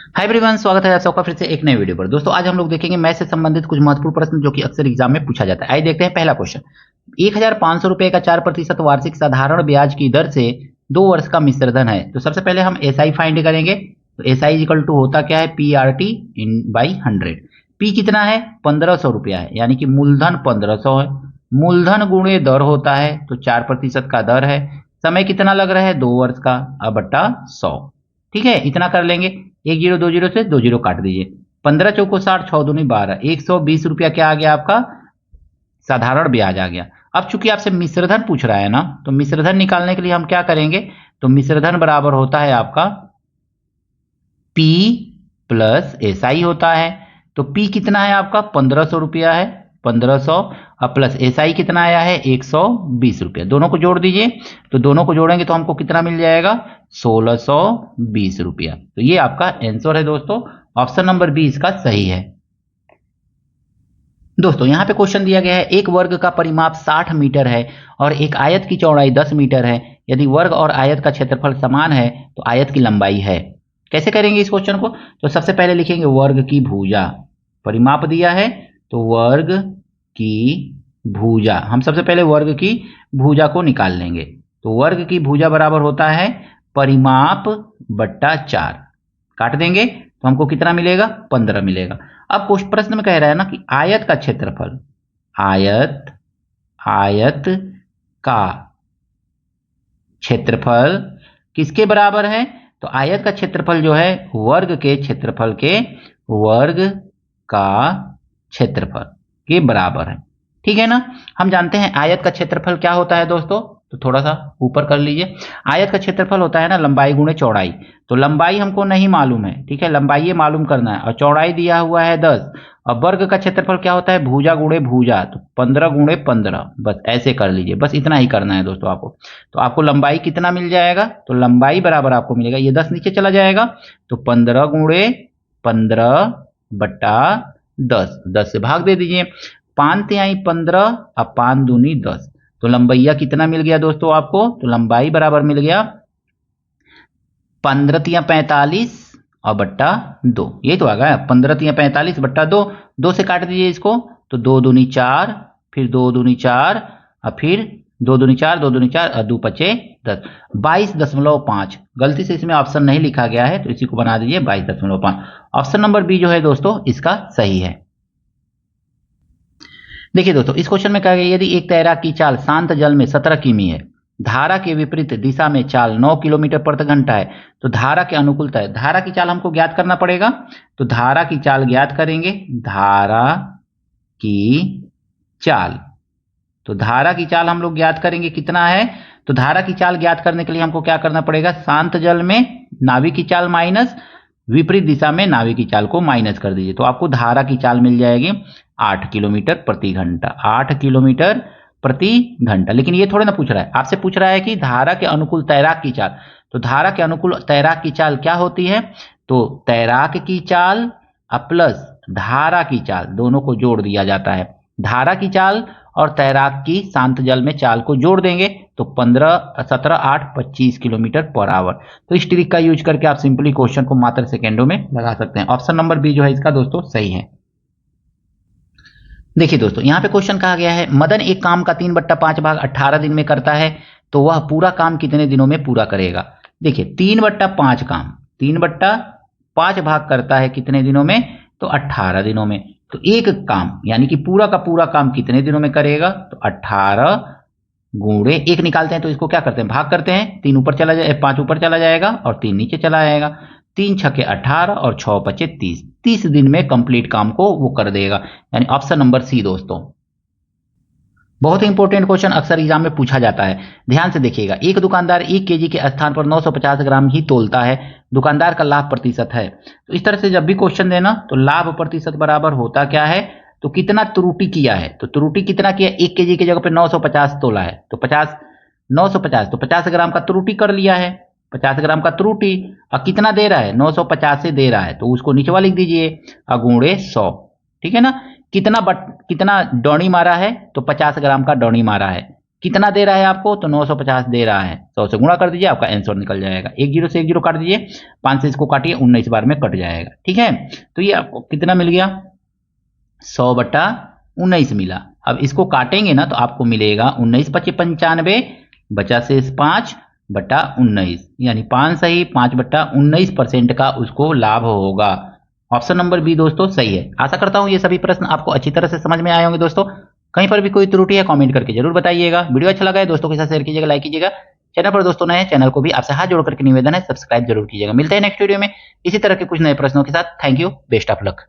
Hi everyone, स्वागत है आप सबका फिर से एक नए वीडियो पर। दोस्तों आज हम लोग देखेंगे मैथ से संबंधित कुछ महत्वपूर्ण प्रश्न जो कि अक्सर एग्जाम में पूछा जाता है। आइए देखते हैं पहला क्वेश्चन। 1,500 रुपए का 4% वार्षिक साधारण ब्याज की दर से 2 वर्ष का मिश्रधन है। तो सबसे पहले हम एसआई फाइंड करेंगे। तो एसआई इक्वल टू होता क्या है, पीआरटी इन बाई 100। पी कितना है, 1500 रुपया है, यानी कि मूलधन 1500 है। मूलधन गुणे दर होता है, तो 4% का दर है। समय कितना लग रहा है, 2 वर्ष का, अब बट्टा 100। ठीक है, इतना कर लेंगे। 1 0 2 0 से 2 0 काट दीजिए। 15 चौको 60, 6 दूनी 12, 120 रुपया क्या आ गया आपका, साधारण ब्याज आ गया। अब चूंकि आपसे मिश्रधन पूछ रहा है ना, तो मिश्रधन निकालने के लिए हम क्या करेंगे, तो मिश्रधन बराबर होता है आपका P प्लस एसआई होता है। तो P कितना है आपका, 1500 रुपया है, 1500, अब प्लस एसआई कितना आया है, 120 रुपया। दोनों को जोड़ दीजिए, तो दोनों को जोड़ेंगे तो हमको कितना मिल जाएगा, 1620 रुपया। तो ये आपका आंसर है दोस्तों, ऑप्शन नंबर बी इसका सही है। दोस्तों यहाँ पे क्वेश्चन दिया गया है, एक वर्ग का परिमाप 60 मीटर है और एक आयत की चौड़ाई 10 मीटर है। यदि वर्ग और आयत का क्षेत्रफल समान है तो आयत की लंबाई है। कैसे करेंगे इस क्वेश्चन को, तो सबसे पहले लिखेंगे वर्ग की भुजा। परिमाप दिया है तो वर्ग की भुजा, हम सबसे पहले वर्ग की भुजा को निकाल लेंगे। तो वर्ग की भुजा बराबर होता है परिमाप बट्टा 4। काट देंगे तो हमको कितना मिलेगा, 15 मिलेगा। अब कुछ प्रश्न में कह रहा है ना कि आयत का क्षेत्रफल, आयत का क्षेत्रफल किसके बराबर है, तो आयत का क्षेत्रफल जो है वर्ग के क्षेत्रफल के वर्ग का क्षेत्रफल के बराबर है। ठीक है ना। हम जानते हैं आयत का क्षेत्रफल क्या होता है दोस्तों, तो थोड़ा सा ऊपर कर लीजिए। आयत का क्षेत्रफल होता है ना लंबाई गुणे चौड़ाई। तो लंबाई हमको नहीं मालूम है, ठीक है, लंबाई ये मालूम करना है, और चौड़ाई दिया हुआ है 10। और वर्ग का क्षेत्रफल क्या होता है, भुजा गुणे भुजा, तो 15 गुणे 15, बस ऐसे कर लीजिए, बस इतना ही करना है दोस्तों आपको। तो आपको लंबाई कितना मिल जाएगा, तो लंबाई बराबर आपको मिलेगा, ये 10 नीचे चला जाएगा, तो 15 गुणे 15 बट्टा 10, 10 से भाग दे दीजिए। 5 तिहाई 15, अब 5 दूनी 10, तो लंबैया कितना मिल गया दोस्तों आपको, तो लंबाई बराबर मिल गया 15 तिया 45 और बट्टा 2। ये तो आ गया 15 तिया 45 बट्टा 2। 2 से काट दीजिए इसको, तो 2 दूनी 4, फिर 2 दूनी 4, और फिर 2 दूनी 4, 2 दूनी 4 और 2 पचे 10, 22.5। गलती से इसमें ऑप्शन नहीं लिखा गया है तो इसी को बना दीजिए 22.5। ऑप्शन नंबर बी जो है दोस्तों इसका सही है। देखिए दोस्तों इस क्वेश्चन में कहा गया, यदि एक तैराक की चाल शांत जल में 17 किमी है, धारा के विपरीत दिशा में चाल 9 किलोमीटर प्रति घंटा है, तो धारा के अनुकूलता है। धारा की चाल हमको ज्ञात करना पड़ेगा, तो धारा की चाल ज्ञात करेंगे। धारा की चाल, तो धारा की चाल हम लोग ज्ञात करेंगे कितना है, तो धारा की चाल ज्ञात करने के लिए हमको क्या करना पड़ेगा, शांत जल में नाविक की चाल माइनस विपरीत दिशा में नाविक की चाल को माइनस कर दीजिए, तो आपको धारा की चाल मिल जाएगी 8 किलोमीटर प्रति घंटा, 8 किलोमीटर प्रति घंटा। लेकिन ये थोड़ा ना पूछ रहा है, आपसे पूछ रहा है कि धारा के अनुकूल तैराक की चाल। तो धारा के अनुकूल तैराक की चाल क्या होती है, तो तैराक की चाल प्लस धारा की चाल दोनों को जोड़ दिया जाता है। धारा की चाल और तैराक की शांत जल में चाल को जोड़ देंगे तो 15 17 8 25 किलोमीटर पर आवर। तो इस ट्रिक का यूज करके आप सिंपली क्वेश्चन को मात्र सेकेंडों में लगा सकते हैं। ऑप्शन नंबर बी जो है इसका दोस्तों सही है। देखिए दोस्तों यहाँ पे क्वेश्चन कहा गया है, मदन एक काम का 3/5 भाग 18 दिन में करता है, तो वह पूरा काम कितने दिनों में पूरा करेगा। देखिए 3/5 काम 3/5 भाग करता है कितने दिनों में, तो 18 दिनों में। तो एक काम यानी कि पूरा का पूरा काम कितने दिनों में करेगा, तो 18 गुणे 1 निकालते हैं, तो इसको क्या करते हैं, भाग करते हैं, 3 ऊपर चला जाए 5 ऊपर चला जाएगा और 3 नीचे चला आएगा। 3 छके 18 और 6 पचे 30, 30 दिन में कंप्लीट काम को वो कर देगा, यानी ऑप्शन नंबर सी दोस्तों। बहुत ही इंपॉर्टेंट क्वेश्चन अक्सर एग्जाम में पूछा जाता है, ध्यान से देखिएगा। एक दुकानदार 1 केजी के स्थान पर 950 ग्राम ही तोलता है, दुकानदार का लाभ प्रतिशत है। तो इस तरह से जब भी क्वेश्चन देना तो लाभ प्रतिशत बराबर होता क्या है, तो कितना त्रुटि किया है, तो त्रुटि कितना किया, 1 केजी की जगह पे 950 तोला है, तो 50 950, तो 50 ग्राम का त्रुटि कर लिया है, 50 ग्राम का त्रुटि, और कितना दे रहा है, 950 से दे रहा है, तो उसको नीचे वाला लिख दीजिए गुणे 100। ठीक है ना। कितना डौनी मारा है, तो 50 ग्राम का डौनी मारा है। कितना दे रहा है आपको, तो 950 दे रहा है, 100 से गुणा कर दीजिए, आपका आंसर निकल जाएगा। एक जीरो से एक जीरो काट दीजिए, 5 से इसको काटिए, 19 बार में कट जाएगा। ठीक है, तो ये आपको कितना मिल गया, 100/19 मिला। अब इसको काटेंगे ना तो आपको मिलेगा 19×5 = 95, बचा शेष 5/19, यानी 5 सही, 5/19% का उसको लाभ होगा। ऑप्शन नंबर बी दोस्तों सही है। आशा करता हूं ये सभी प्रश्न आपको अच्छी तरह से समझ में आए होंगे दोस्तों। कहीं पर भी कोई त्रुटि है कमेंट करके जरूर बताइएगा। वीडियो अच्छा लगा है दोस्तों के साथ शेयर कीजिएगा, लाइक कीजिएगा। चैनल पर दोस्तों नए हैं, चैनल को भी आपसे हाथ जोड़ करके निवेदन है सब्सक्राइब जरूर कीजिएगा। मिलते हैं नेक्स्ट वीडियो में इसी तरह के कुछ नए प्रश्नों के साथ। Thank you, best of luck.